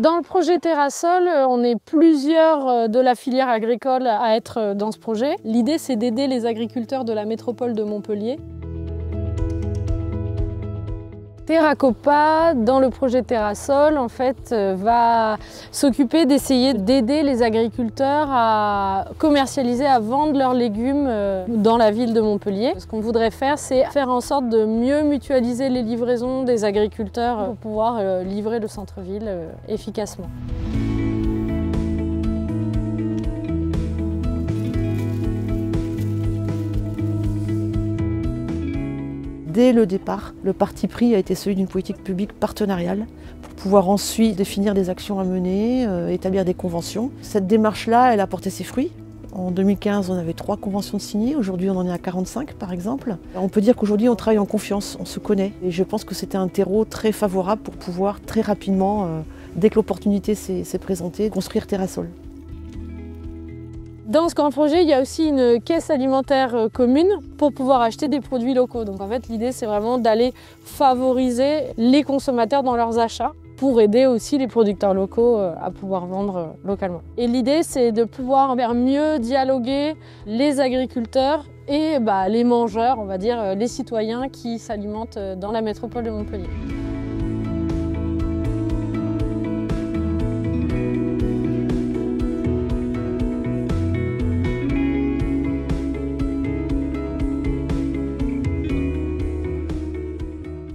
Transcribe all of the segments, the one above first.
Dans le projet Terrasol, on est plusieurs de la filière agricole à être dans ce projet. L'idée, c'est d'aider les agriculteurs de la métropole de Montpellier. Terracopa, dans le projet Terrasol, en fait, va s'occuper d'essayer d'aider les agriculteurs à commercialiser, à vendre leurs légumes dans la ville de Montpellier. Ce qu'on voudrait faire, c'est faire en sorte de mieux mutualiser les livraisons des agriculteurs pour pouvoir livrer le centre-ville efficacement. Dès le départ, le parti pris a été celui d'une politique publique partenariale pour pouvoir ensuite définir des actions à mener, établir des conventions. Cette démarche-là, elle a porté ses fruits. En 2015, on avait 3 conventions signées. Aujourd'hui, on en est à 45, par exemple. On peut dire qu'aujourd'hui, on travaille en confiance, on se connaît. Et je pense que c'était un terreau très favorable pour pouvoir très rapidement, dès que l'opportunité s'est présentée, construire Terrasol. Dans ce grand projet, il y a aussi une caisse alimentaire commune pour pouvoir acheter des produits locaux. Donc en fait, l'idée, c'est vraiment d'aller favoriser les consommateurs dans leurs achats pour aider aussi les producteurs locaux à pouvoir vendre localement. Et l'idée, c'est de pouvoir mieux dialoguer les agriculteurs et les mangeurs, on va dire les citoyens qui s'alimentent dans la métropole de Montpellier.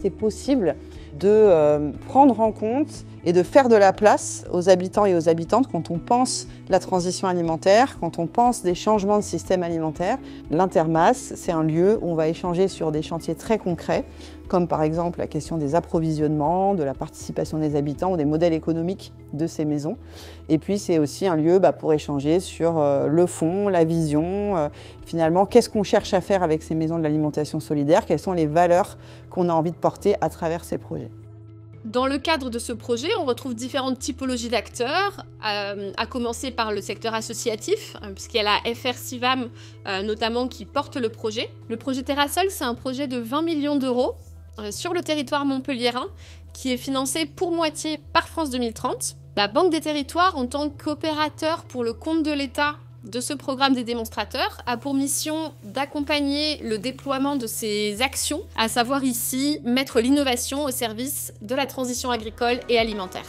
C'est possible de prendre en compte et de faire de la place aux habitants et aux habitantes quand on pense la transition alimentaire, quand on pense des changements de système alimentaire. L'Intermas, c'est un lieu où on va échanger sur des chantiers très concrets, comme par exemple la question des approvisionnements, de la participation des habitants ou des modèles économiques de ces maisons. Et puis c'est aussi un lieu pour échanger sur le fond, la vision, finalement qu'est-ce qu'on cherche à faire avec ces maisons de l'alimentation solidaire, quelles sont les valeurs qu'on a envie de porter à travers ces projets. Dans le cadre de ce projet, on retrouve différentes typologies d'acteurs, à commencer par le secteur associatif, puisqu'il y a la FR-CIVAM notamment qui porte le projet. Le projet Terrasol, c'est un projet de 20 millions d'euros sur le territoire montpelliérain qui est financé pour moitié par France 2030. La Banque des Territoires, en tant qu'opérateur pour le compte de l'État de ce programme des démonstrateurs, a pour mission d'accompagner le déploiement de ces actions, à savoir ici mettre l'innovation au service de la transition agricole et alimentaire.